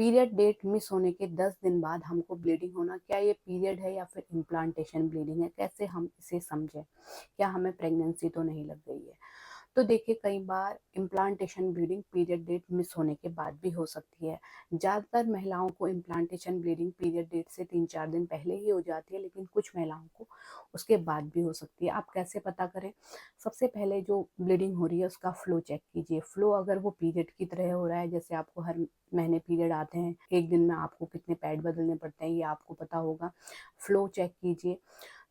Period date miss होने के 10 दिन बाद हमको ब्लीडिंग होना, क्या ये पीरियड है या फिर इम्प्लांटेशन ब्लीडिंग है? कैसे हम इसे समझें? क्या हमें प्रेगनेंसी तो नहीं लग गई है? तो देखिए, कई बार implantation bleeding period date miss होने के बाद भी हो सकती है। ज़्यादातर महिलाओं को इम्प्लांटेशन ब्लीडिंग पीरियड डेट से 3-4 दिन पहले ही हो जाती है, लेकिन कुछ महिलाओं को उसके बाद भी हो सकती है। आप कैसे पता करें? सबसे पहले जो ब्लीडिंग हो रही है उसका फ्लो चेक कीजिए। फ्लो अगर वो पीरियड की तरह हो रहा है, जैसे आपको हर महीने पीरियड आते हैं, एक दिन में आपको कितने पैड बदलने पड़ते हैं ये आपको पता होगा। फ्लो चेक कीजिए।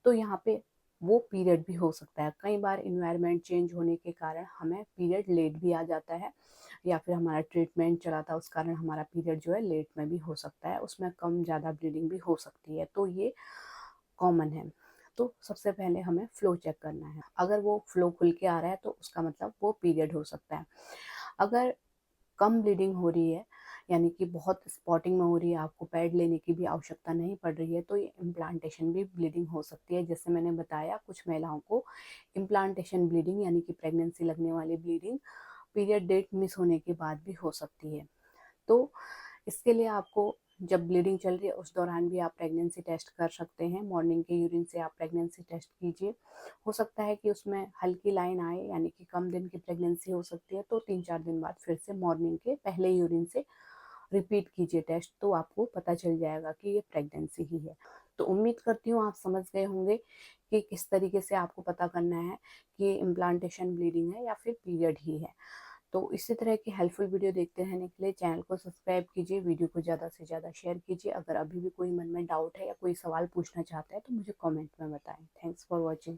तो यहाँ पे वो पीरियड भी हो सकता है। कई बार इन्वायरमेंट चेंज होने के कारण हमें पीरियड लेट भी आ जाता है, या फिर हमारा ट्रीटमेंट चला था उस कारण हमारा पीरियड जो है लेट में भी हो सकता है, उसमें कम ज़्यादा ब्लीडिंग भी हो सकती है, तो ये कॉमन है। तो सबसे पहले हमें फ्लो चेक करना है। अगर वो फ्लो खुल के आ रहा है तो उसका मतलब वो पीरियड हो सकता है। अगर कम ब्लीडिंग हो रही है, यानी कि बहुत स्पॉटिंग में हो रही है, आपको पैड लेने की भी आवश्यकता नहीं पड़ रही है, तो ये इम्प्लांटेशन भी ब्लीडिंग हो सकती है। जैसे मैंने बताया, कुछ महिलाओं को इम्प्लांटेशन ब्लीडिंग यानी कि प्रेगनेंसी लगने वाली ब्लीडिंग पीरियड डेट मिस होने के बाद भी हो सकती है। तो इसके लिए आपको, जब ब्लीडिंग चल रही है उस दौरान भी आप प्रेगनेंसी टेस्ट कर सकते हैं। मॉर्निंग के यूरिन से आप प्रेगनेंसी टेस्ट कीजिए। हो सकता है कि उसमें हल्की लाइन आए, यानी कि कम दिन की प्रेगनेंसी हो सकती है, तो 3-4 दिन बाद फिर से मॉर्निंग के पहले यूरिन से रिपीट कीजिए टेस्ट, तो आपको पता चल जाएगा कि ये प्रेगनेंसी ही है। तो उम्मीद करती हूँ आप समझ गए होंगे कि किस तरीके से आपको पता करना है कि इम्प्लांटेशन ब्लीडिंग है या फिर पीरियड ही है। तो इसी तरह की हेल्पफुल वीडियो देखते रहने के लिए चैनल को सब्सक्राइब कीजिए, वीडियो को ज़्यादा से ज़्यादा शेयर कीजिए। अगर अभी भी कोई मन में डाउट है या कोई सवाल पूछना चाहता है तो मुझे कमेंट में बताएं। Thanks for watching.